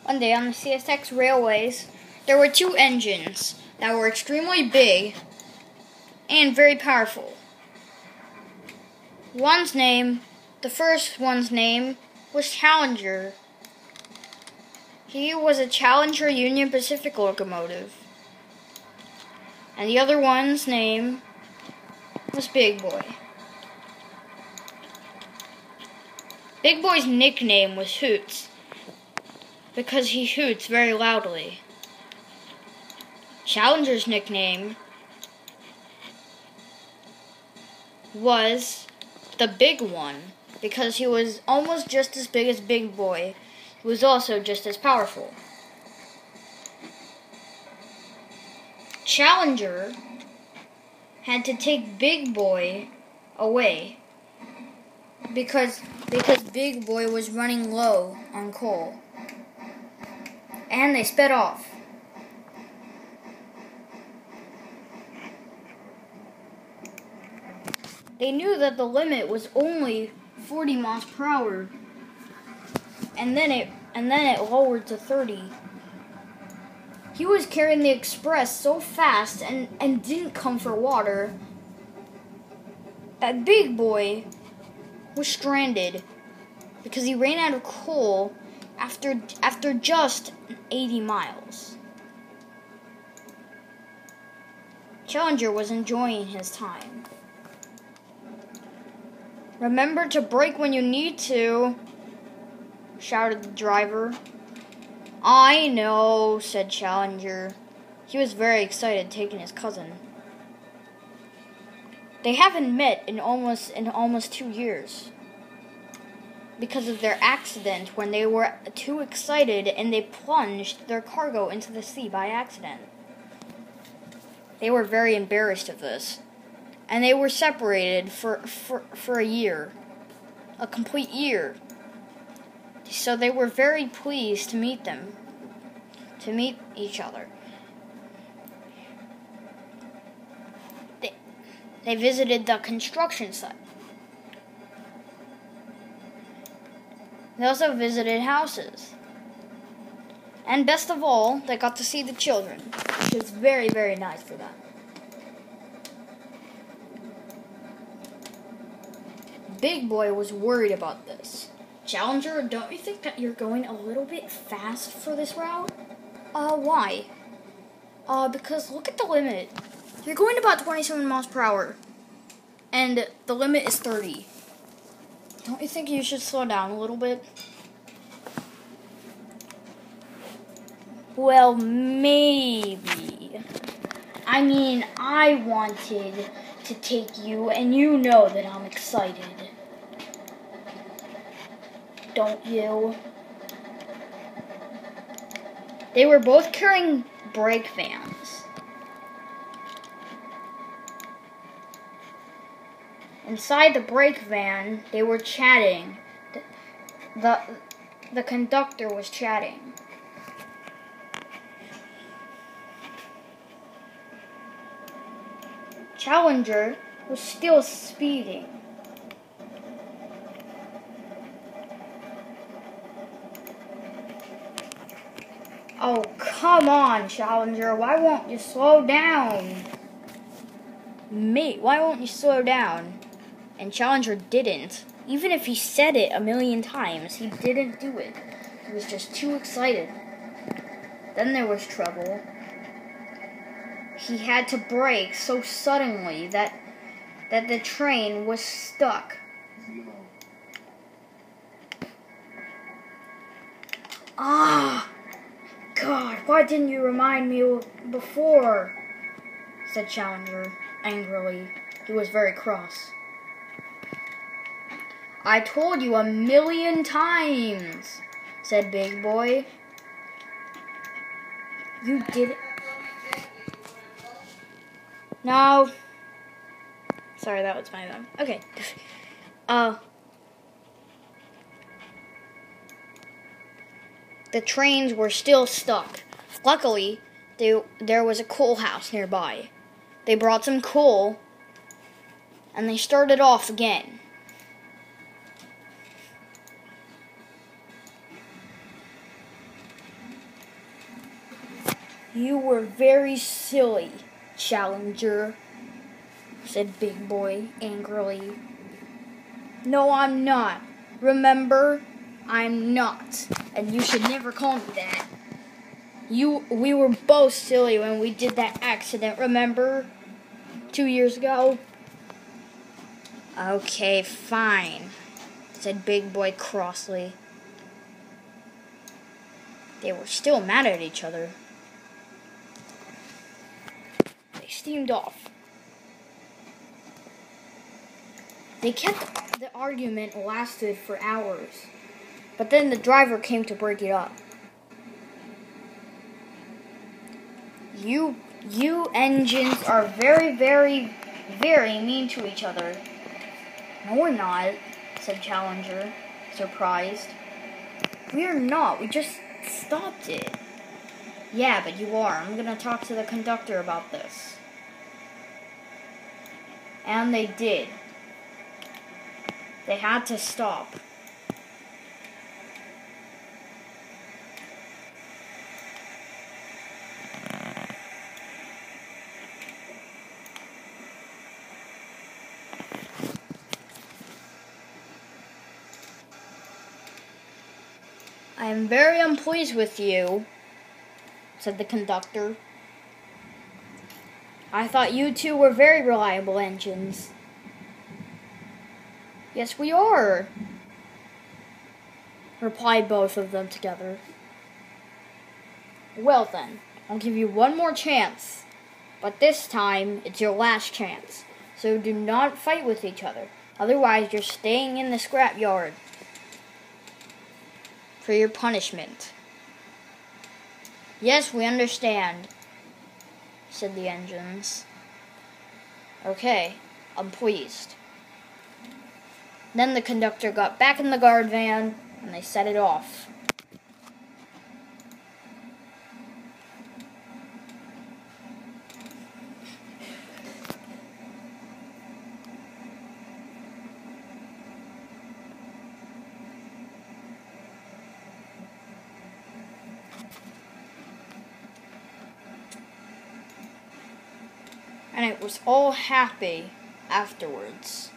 One day on the CSX railways, there were two engines that were extremely big and very powerful. The first one's name was Challenger. He was a Challenger Union Pacific locomotive. And the other one's name was Big Boy. Big Boy's nickname was Hoots, because he hoots very loudly. Challenger's nickname was the Big One, because he was almost just as big as Big Boy. He was also just as powerful. Challenger had to take Big Boy away because Big Boy was running low on coal. And they sped off. They knew that the limit was only 40 miles per hour. And then it lowered to 30. He was carrying the express so fast and didn't come for water that Big Boy was stranded because he ran out of coal after just 80 miles. Challenger was enjoying his time. "Remember to brake when you need to," shouted the driver. "I know," said Challenger. He was very excited taking his cousin. They haven't met in almost 2 years because of their accident when they were too excited and they plunged their cargo into the sea by accident. They were very embarrassed of this, and they were separated for a year, a complete year. So they were very pleased to meet each other. They visited the construction site. They also visited houses. And best of all, they got to see the children, which was very, very nice for them. Big Boy was worried about this. "Challenger, don't you think that you're going a little bit fast for this route?" Why?" Because look at the limit. You're going about 27 miles per hour. And the limit is 30. Don't you think you should slow down a little bit? "Well, maybe. I mean, I wanted to take you, and you know that I'm excited. Don't you?" They were both carrying brake vans. Inside the brake van, they were chatting. The conductor was chatting. Challenger was still speeding. "Oh, come on, Challenger. Why won't you slow down?" "Mate, why won't you slow down?" And Challenger didn't. Even if he said it a million times, he didn't do it. He was just too excited. Then there was trouble. He had to brake so suddenly that the train was stuck. "Ah, God, why didn't you remind me before?" said Challenger angrily. He was very cross. "I told you a million times," said Big Boy. "You did it." No. Sorry, that was my bad. Okay. The trains were still stuck. Luckily, there was a coal house nearby. They brought some coal, and they started off again. You were very silly, Challenger, said Big Boy angrily. No, I'm not. Remember, I'm not. And you should never call me that. We were both silly when we did that accident, remember? 2 years ago? Okay, fine, said Big Boy crossly. They were still mad at each other. They steamed off. The argument lasted for hours, but then the driver came to break it up. You engines are very, very, very mean to each other. No, we're not, said Challenger, surprised. We're not. We just stopped it. Yeah, but you are. I'm going to talk to the conductor about this. And they did. They had to stop. I am very unpleased with you, said the conductor. I thought you two were very reliable engines. Yes, we are, replied both of them together. Well then, I'll give you one more chance, but this time it's your last chance, so do not fight with each other. Otherwise, you're staying in the scrapyard for your punishment. Yes, we understand, said the engines. Okay, I'm pleased. Then the conductor got back in the guard van, and they set it off. And it was all happy afterwards.